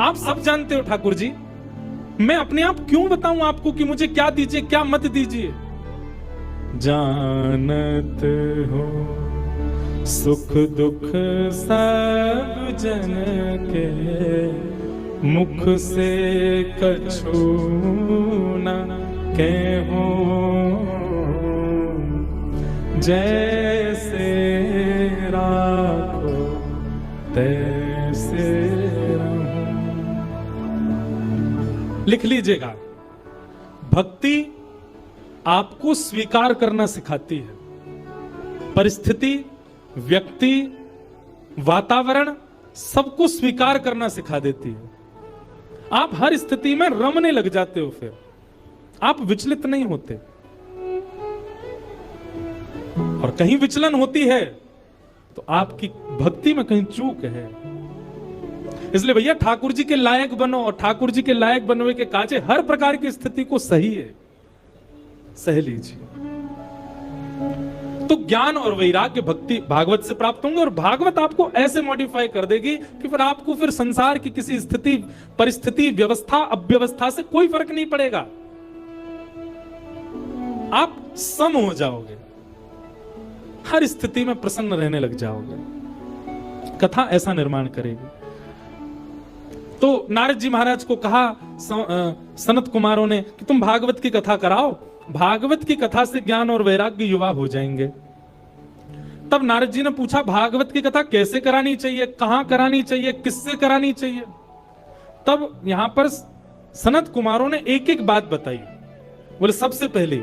आप सब जानते हो ठाकुर जी, मैं अपने आप क्यों बताऊं आपको कि मुझे क्या दीजिए क्या मत दीजिए। जानत हो सुख दुख सब जन के, मुख से कछु न कहो, जैसे राखो तैसे रहूं। लिख लीजिएगा, भक्ति आपको स्वीकार करना सिखाती है। परिस्थिति, व्यक्ति, वातावरण सबको स्वीकार करना सिखा देती है। आप हर स्थिति में रमने लग जाते हो, फिर आप विचलित नहीं होते। और कहीं विचलन होती है तो आपकी भक्ति में कहीं चूक है। इसलिए भैया ठाकुर जी के लायक बनो, और ठाकुर जी के लायक बनने के काजे हर प्रकार की स्थिति को सही है, सह लीजिए। तो ज्ञान और वैराग्य भक्ति भागवत से प्राप्त होंगे, और भागवत आपको ऐसे मॉडिफाई कर देगी कि फिर आपको फिर संसार की किसी स्थिति, परिस्थिति, व्यवस्था, अव्यवस्था से कोई फर्क नहीं पड़ेगा। आप सम हो जाओगे, हर स्थिति में प्रसन्न रहने लग जाओगे। कथा ऐसा निर्माण करेगी। तो नारद जी महाराज को कहा सनत कुमारों ने कि तुम भागवत की कथा कराओ, भागवत की कथा से ज्ञान और वैराग्य युवा हो जाएंगे। तब नारद जी ने पूछा, भागवत की कथा कैसे करानी चाहिए, कहां करानी चाहिए, किससे करानी चाहिए। तब यहां पर सनत कुमारों ने एक एक बात बताई। बोले सबसे पहले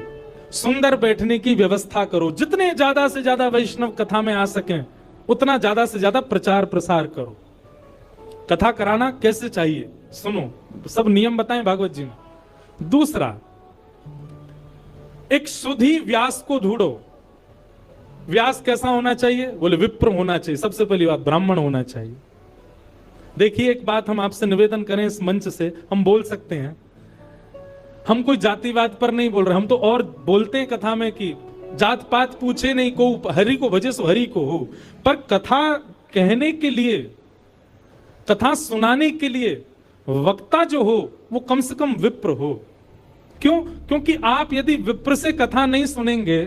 सुंदर बैठने की व्यवस्था करो, जितने ज्यादा से ज्यादा वैष्णव कथा में आ सकें उतना ज्यादा से ज्यादा प्रचार प्रसार करो। कथा कराना कैसे चाहिए सुनो, सब नियम बताएं भागवत जी ने। दूसरा, एक सुधी व्यास को ढूंढो, व्यास कैसा होना चाहिए? बोले विप्र होना चाहिए। सबसे पहली बात ब्राह्मण होना चाहिए। देखिए एक बात हम आपसे निवेदन करें, इस मंच से हम बोल सकते हैं, हम कोई जातिवाद पर नहीं बोल रहे, हम तो और बोलते हैं कथा में कि जात पात पूछे नहीं को, हरि को भजे सो हरि को हो। पर कथा कहने के लिए, कथा सुनाने के लिए वक्ता जो हो वो कम से कम विप्र हो। क्यों? क्योंकि आप यदि विप्र से कथा नहीं सुनेंगे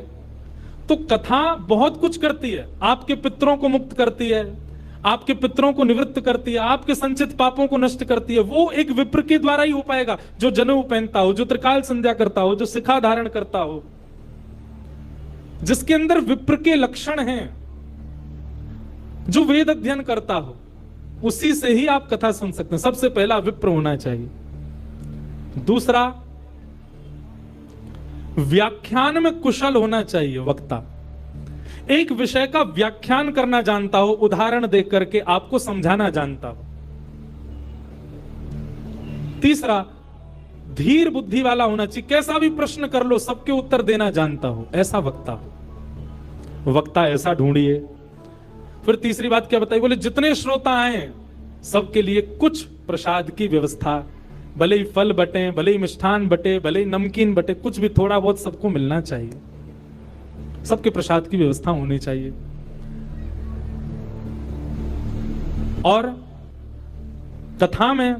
तो कथा बहुत कुछ करती है। आपके पितरों को मुक्त करती है, आपके पितरों को निवृत्त करती है, आपके संचित पापों को नष्ट करती है। वो एक विप्र के द्वारा ही हो पाएगा, जो जनेऊ पहनता हो, जो त्रिकाल संध्या करता हो, जो शिखा धारण करता हो, जिसके अंदर विप्र के लक्षण हैं, जो वेद अध्ययन करता हो, उसी से ही आप कथा सुन सकते हैं। सबसे पहला विप्र होना चाहिए। दूसरा, व्याख्यान में कुशल होना चाहिए वक्ता। एक विषय का व्याख्यान करना जानता हो, उदाहरण देकर करके आपको समझाना जानता हो। तीसरा, धीर बुद्धि वाला होना चाहिए। कैसा भी प्रश्न कर लो सबके उत्तर देना जानता हो, ऐसा वक्ता हो। वक्ता ऐसा ढूंढिए। फिर तीसरी बात क्या बताई? बोले जितने श्रोता आए सबके लिए कुछ प्रसाद की व्यवस्था, भले ही फल बटे, भले ही मिष्ठान बटे, भले ही नमकीन बटे, कुछ भी थोड़ा बहुत सबको मिलना चाहिए। सबके प्रसाद की व्यवस्था होनी चाहिए। और कथा में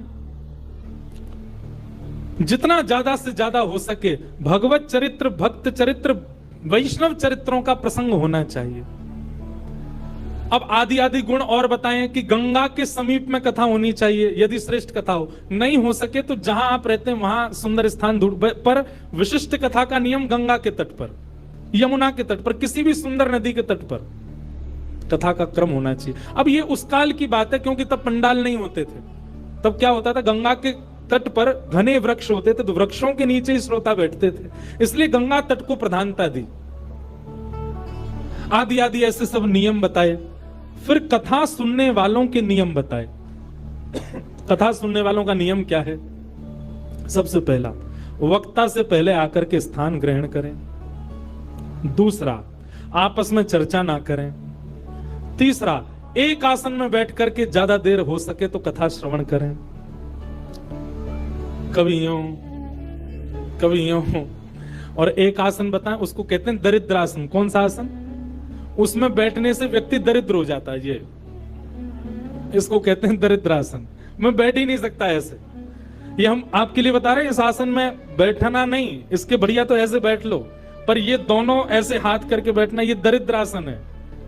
जितना ज्यादा से ज्यादा हो सके भगवत चरित्र, भक्त चरित्र, वैष्णव चरित्रों का प्रसंग होना चाहिए। अब आदि आदि गुण और बताएं कि गंगा के समीप में कथा होनी चाहिए यदि श्रेष्ठ कथा हो। नहीं हो सके तो जहां आप रहते हैं वहां सुंदर स्थान ढूंढ, पर विशिष्ट कथा का नियम गंगा के तट पर, यमुना के तट पर, किसी भी सुंदर नदी के तट पर कथा का क्रम होना चाहिए। अब ये उस काल की बात है क्योंकि तब पंडाल नहीं होते थे। तब क्या होता था, गंगा के तट पर घने वृक्ष होते थे, तो वृक्षों के नीचे ही श्रोता बैठते थे, इसलिए गंगा तट को प्रधानता दी। आदि आदि ऐसे सब नियम बताए। फिर कथा सुनने वालों के नियम बताए। कथा सुनने वालों का नियम क्या है? सबसे पहला, वक्ता से पहले आकर के स्थान ग्रहण करें। दूसरा, आपस में चर्चा ना करें। तीसरा, एक आसन में बैठ करके ज्यादा देर हो सके तो कथा श्रवण करें। कभी यूं और एक आसन बताएं, उसको कहते हैं दरिद्रासन। कौन सा आसन? उसमें बैठने से व्यक्ति दरिद्र हो जाता है। ये इसको कहते हैं दरिद्रासन। मैं बैठ ही नहीं सकता ऐसे। ये हम आपके लिए बता रहे हैं, इस आसन में बैठना नहीं, इसके बढ़िया तो ऐसे बैठ लो, पर ये दोनों ऐसे हाथ करके बैठना, ये दरिद्रासन है।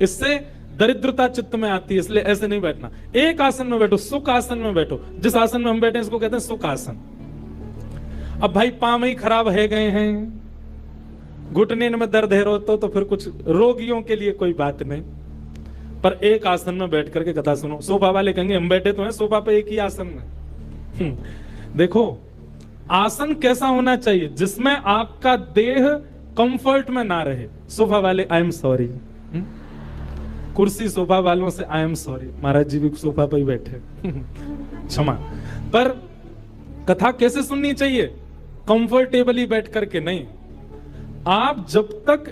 इससे दरिद्रता चित्त में आती है, इसलिए ऐसे नहीं बैठना। एक आसन में बैठो, सुख आसन में बैठो। जिस आसन में हम बैठे इसको कहते हैं सुख आसन। अब भाई पांव ही खराब है गए हैं, घुटने में दर्द है रो तो फिर कुछ रोगियों के लिए कोई बात नहीं, पर एक आसन में बैठ करके कथा सुनो। सोफा वाले कहेंगे हम बैठे तो हैं सोफा पे एक ही आसन में। देखो आसन कैसा होना चाहिए जिसमें आपका देह कंफर्ट में ना रहे। सोफा वाले आई एम सॉरी, कुर्सी सोफा वालों से आई एम सॉरी, महाराज जी भी सोफा पे ही बैठे, क्षमा। पर कथा कैसे सुननी चाहिए? कंफर्टेबली बैठ करके नहीं। आप जब तक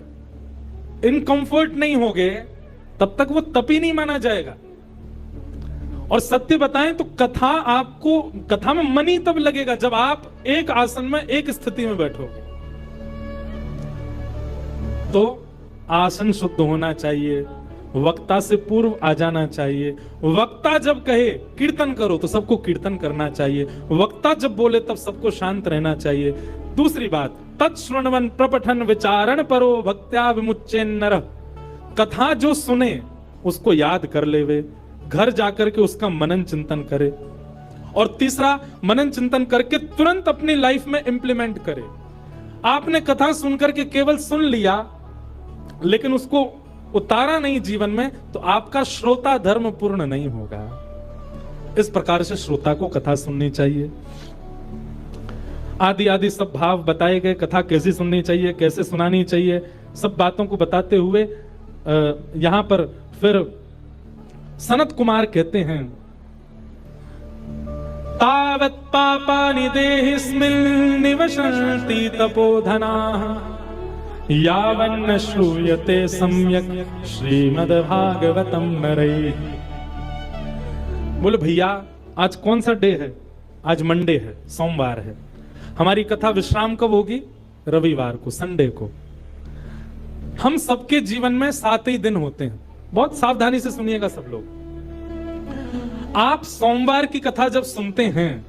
इनकंफर्ट नहीं होगे तब तक वो तपी नहीं माना जाएगा। और सत्य बताएं तो कथा आपको, कथा में मन ही तब लगेगा जब आप एक आसन में एक स्थिति में बैठोगे। तो आसन शुद्ध होना चाहिए, वक्ता से पूर्व आ जाना चाहिए। वक्ता जब कहे कीर्तन करो तो सबको कीर्तन करना चाहिए। वक्ता जब बोले तब सबको शांत रहना चाहिए। दूसरी बात, तत्श्रवण प्रपठन विचारण परो भक्त्या विमुच्चेन नरः। कथा जो सुने उसको याद कर लेवे, घर जाकर के उसका मनन चिंतन करे। और तीसरा, मनन चिंतन करके तुरंत अपनी लाइफ में इंप्लीमेंट करे। आपने कथा सुनकर के केवल सुन लिया लेकिन उसको उतारा नहीं जीवन में, तो आपका श्रोता धर्म पूर्ण नहीं होगा। इस प्रकार से श्रोता को कथा सुननी चाहिए। आदि आदि सब भाव बताए गए, कथा कैसी सुननी चाहिए, कैसे सुनानी चाहिए, सब बातों को बताते हुए यहां पर फिर सनत कुमार कहते हैं, तावत् पापानि देहिस्मिन् निवसन्ति तपोधनाः यावन्न श्रूयते सम्यक श्रीमद्भागवतम नरैः। बोले भैया आज कौन सा डे है? आज मंडे है, सोमवार है। हमारी कथा विश्राम कब होगी? रविवार को, संडे को। हम सबके जीवन में 7 ही दिन होते हैं। बहुत सावधानी से सुनिएगा सब लोग। आप सोमवार की कथा जब सुनते हैं,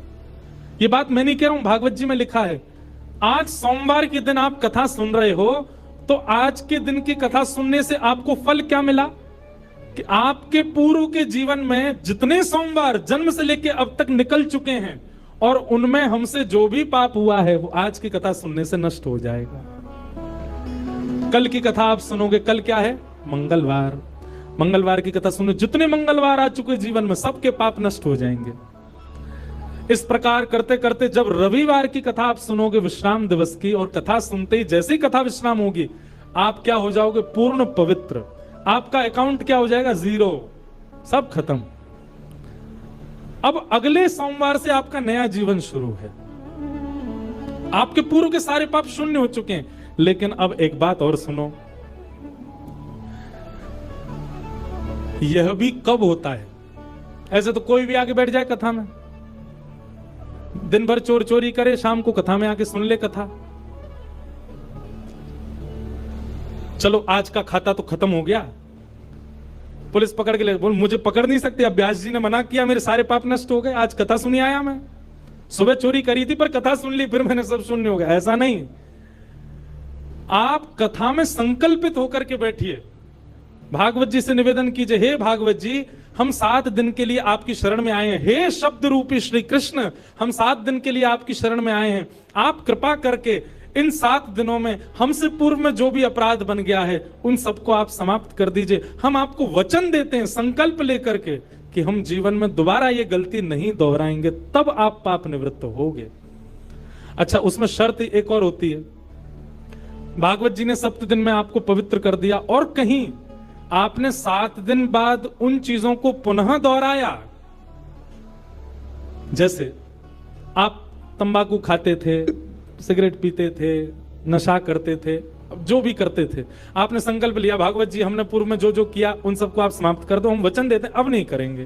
ये बात मैं नहीं कह रहा हूं, भागवत जी में लिखा है, आज सोमवार के दिन आप कथा सुन रहे हो, तो आज के दिन की कथा सुनने से आपको फल क्या मिला? कि आपके पूर्व के जीवन में जितने सोमवार जन्म से लेकर अब तक निकल चुके हैं और उनमें हमसे जो भी पाप हुआ है वो आज की कथा सुनने से नष्ट हो जाएगा। कल की कथा आप सुनोगे, कल क्या है? मंगलवार। मंगलवार की कथा सुनो, जितने मंगलवार आ चुके जीवन में सबके पाप नष्ट हो जाएंगे। इस प्रकार करते करते जब रविवार की कथा आप सुनोगे विश्राम दिवस की, और कथा सुनते ही जैसे ही कथा विश्राम होगी आप क्या हो जाओगे? पूर्ण पवित्र। आपका अकाउंट क्या हो जाएगा? 0, सब खत्म। अब अगले सोमवार से आपका नया जीवन शुरू है। आपके पूर्व के सारे पाप शून्य हो चुके हैं। लेकिन अब एक बात और सुनो, यह भी कब होता है? ऐसे तो कोई भी आगे बैठ जाए कथा में, दिन भर चोर चोरी करे, शाम को कथा में आके सुन ले कथा। चलो आज का खाता तो खत्म हो गया, पुलिस पकड़ के ले, बोल मुझे पकड़ नहीं सकती, अब व्यास जी ने मना किया, मेरे सारे पाप नष्ट हो गए, आज कथा सुनी आया मैं। सुबह चोरी करी थी पर कथा सुन ली, फिर मैंने सब शून्य हो गया। ऐसा नहीं, आप कथा में संकल्पित होकर के बैठिए। भागवत जी से निवेदन कीजिए, हे भागवत जी, हम 7 दिन के लिए आपकी शरण में आए हैं। हे शब्द रूपी श्री कृष्ण, हम 7 दिन के लिए आपकी शरण में आए हैं। आप कृपा करके इन 7 दिनों में हमसे पूर्व में जो भी अपराध बन गया है उन सबको आप समाप्त कर दीजिए। हम आपको वचन देते हैं संकल्प लेकर के कि हम जीवन में दोबारा ये गलती नहीं दोहराएंगे, तब आप पाप निवृत्त होगे। अच्छा, उसमें शर्त एक और होती है। भागवत जी ने 7 दिन में आपको पवित्र कर दिया और कहीं आपने 7 दिन बाद उन चीजों को पुनः दोहराया। जैसे आप तंबाकू खाते थे, सिगरेट पीते थे, नशा करते थे, जो भी करते थे, आपने संकल्प लिया भागवत जी हमने पूर्व में जो जो किया उन सबको आप समाप्त कर दो, हम वचन देते हैं अब नहीं करेंगे।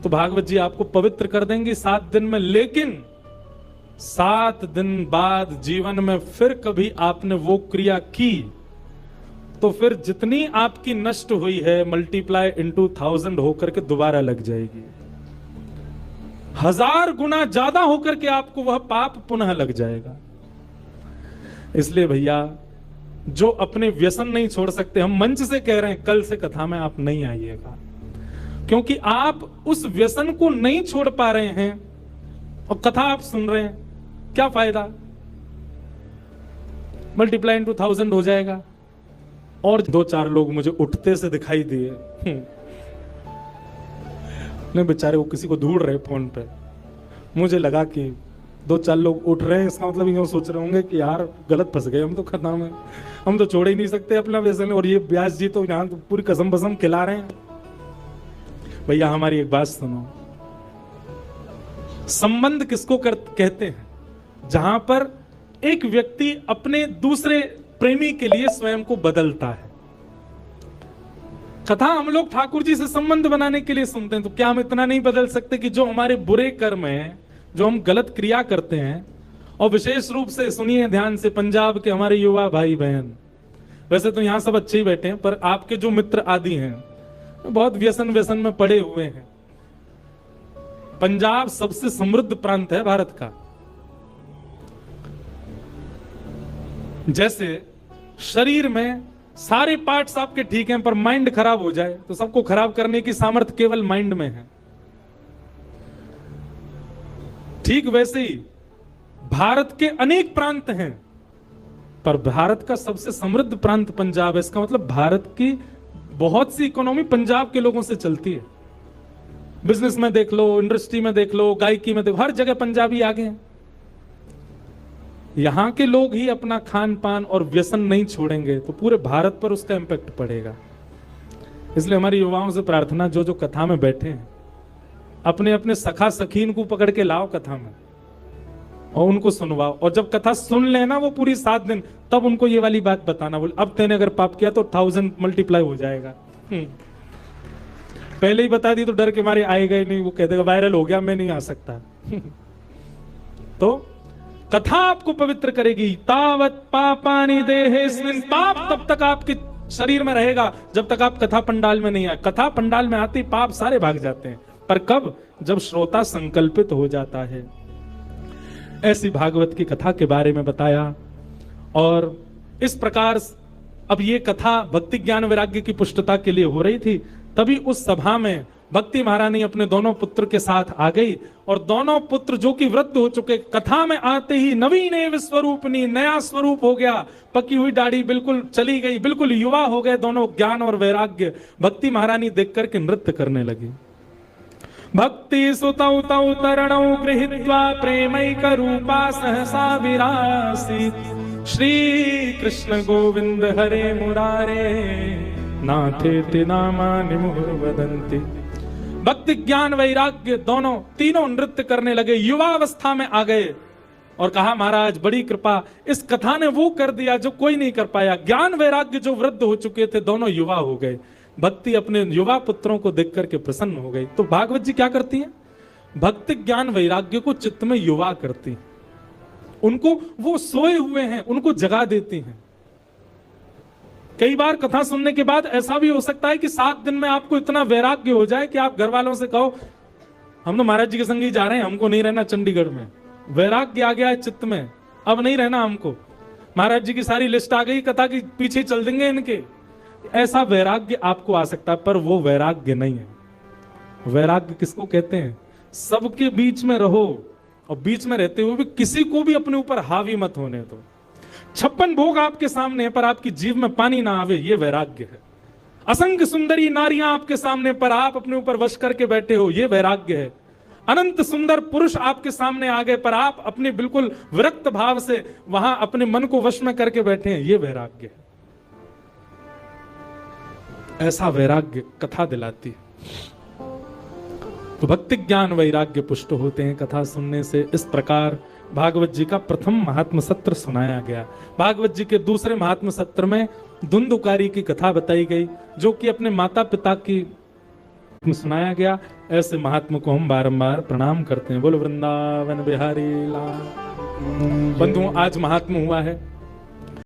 तो भागवत जी आपको पवित्र कर देंगे 7 दिन में। लेकिन 7 दिन बाद जीवन में फिर कभी आपने वो क्रिया की तो फिर जितनी आपकी नष्ट हुई है मल्टीप्लाई इनटू 1000 होकर के दोबारा लग जाएगी। 1000 गुना ज्यादा होकर के आपको वह पाप पुनः लग जाएगा। इसलिए भैया, जो अपने व्यसन नहीं छोड़ सकते, हम मंच से कह रहे हैं कल से कथा में आप नहीं आइएगा, क्योंकि आप उस व्यसन को नहीं छोड़ पा रहे हैं और कथा आप सुन रहे हैं, क्या फायदा? मल्टीप्लाई इनटू 1000 हो जाएगा। और 2-4 लोग मुझे उठते से दिखाई दिए, नहीं बेचारे वो किसी को ढूंढ रहे फोन पे। मुझे लगा कि 2-4 लोग उठ रहे हैं, इसका मतलब यूं सोच रहे होंगे कि यार गलत फंस गए हम तो खतना में, हम तो छोड़ ही नहीं सकते अपना व्यसन, और ये व्यास जी तो यहाँ तो पूरी कसम बसम खिला रहे हैं। भैया हमारी एक बात सुनो, संबंध किसको कहते हैं? जहां पर एक व्यक्ति अपने दूसरे प्रेमी के लिए स्वयं को बदलता है। कथा हम लोग ठाकुर जी से संबंध बनाने के लिए सुनते हैं, तो क्या हम इतना नहीं बदल सकते कि जो हमारे बुरे कर्म हैं, जो हम गलत क्रिया करते हैं, और विशेष रूप से सुनिए ध्यान से पंजाब के हमारे युवा भाई बहन, वैसे तो यहां सब अच्छे ही बैठे हैं, पर आपके जो मित्र आदि हैं बहुत व्यसन में पड़े हुए हैं। पंजाब सबसे समृद्ध प्रांत है भारत का। जैसे शरीर में सारे पार्ट्स आपके ठीक हैं, पर माइंड खराब हो जाए तो सबको खराब करने की सामर्थ्य केवल माइंड में है। ठीक वैसे ही भारत के अनेक प्रांत हैं, पर भारत का सबसे समृद्ध प्रांत पंजाब है। इसका मतलब भारत की बहुत सी इकोनॉमी पंजाब के लोगों से चलती है। बिजनेस में देख लो, इंडस्ट्री में देख लो, गायकी में देखो, हर जगह पंजाबी आगे हैं। यहां के लोग ही अपना खान पान और व्यसन नहीं छोड़ेंगे तो पूरे भारत पर उसका इंपैक्ट पड़ेगा। इसलिए हमारी युवाओं से प्रार्थना, जो जो कथा में बैठे हैं अपने अपने सखा सखीन को पकड़ के लाओ कथा में। और उनको सुनवाओ, और जब कथा सुन लेना वो पूरी 7 दिन, तब उनको ये वाली बात बताना, बोले अब तेने अगर पाप किया तो 1000 मल्टीप्लाई हो जाएगा। पहले ही बता दी तो डर के मारे आएगा ही नहीं, वो कह देगा वायरल हो गया मैं नहीं आ सकता। तो कथा आपको पवित्र करेगी। तावत पापानि देहेस्मिन्, पाप तब तक आपके शरीर में रहेगा जब तक आप कथा पंडाल में नहीं आए। कथा पंडाल में आते पाप सारे भाग जाते हैं, पर कब? जब श्रोता संकल्पित हो जाता है। ऐसी भागवत की कथा के बारे में बताया। और इस प्रकार अब ये कथा भक्ति ज्ञान वैराग्य की पुष्टता के लिए हो रही थी। तभी उस सभा में भक्ति महारानी अपने दोनों पुत्र के साथ आ गई, और दोनों पुत्र जो कि वृद्ध हो चुके, कथा में आते ही नवीन स्वरूपनी, नया स्वरूप हो गया, पकी हुई दाढ़ी बिल्कुल चली गई, बिल्कुल युवा हो गए दोनों, ज्ञान और वैराग्य। भक्ति महारानी देख करके नृत्य करने लगी। भक्ति सुतौ तौ तरणौ गृहीत्वा प्रेमैक रूपा सहसा विरासी, श्री कृष्ण गोविंद हरे मुरारे नाथेति नामानि मुहुर्वदन्ति। भक्ति ज्ञान वैराग्य दोनों तीनों नृत्य करने लगे, युवावस्था में आ गए, और कहा महाराज बड़ी कृपा, इस कथा ने वो कर दिया जो कोई नहीं कर पाया। ज्ञान वैराग्य जो वृद्ध हो चुके थे दोनों युवा हो गए। भक्ति अपने युवा पुत्रों को देख करके प्रसन्न हो गई। तो भागवत जी क्या करती है? भक्ति ज्ञान वैराग्य को चित्त में युवा करती, उनको वो सोए हुए हैं उनको जगा देती हैं। कई बार कथा सुनने के बाद ऐसा भी हो सकता है कि 7 दिन में आपको इतना वैराग्य हो जाए कि आप घर वालों से कहो हम तो महाराज जी के संग ही जा रहे हैं, हमको नहीं रहना चंडीगढ़ में। वैराग्य आ गया है चित्त में, अब नहीं रहना हमको, महाराज जी की सारी लिस्ट आ गई, कथा के पीछे चल देंगे इनके। ऐसा वैराग्य आपको आ सकता है, पर वो वैराग्य नहीं है। वैराग्य किसको कहते हैं? सबके बीच में रहो, और बीच में रहते हुए भी किसी को भी अपने ऊपर हावी मत होने दो। 56 भोग आपके सामने है पर आपकी जीभ में पानी ना आवे, ये वैराग्य है। असंख्य सुंदरी नारियां आपके सामने पर आप अपने ऊपर वश करके बैठे हो, ये वैराग्य है। अनंत सुंदर पुरुष आपके सामने आ गए पर आप अपने बिल्कुल विरक्त भाव से वहां अपने मन को वश में करके बैठे हैं, ये वैराग्य है। ऐसा वैराग्य कथा दिलाती है। तो भक्ति ज्ञान वैराग्य पुष्ट होते हैं कथा सुनने से। इस प्रकार भागवत जी का प्रथम महात्म सत्र सुनाया गया। भागवत जी के दूसरे महात्म सत्र में धुंधुकारी की कथा बताई गई, जो कि अपने माता पिता की सुनाया गया। ऐसे महात्मा को हम बारंबार प्रणाम करते हैं। बोलो वृंदावन बिहारी लाल। बंधुओं, आज महात्मा हुआ है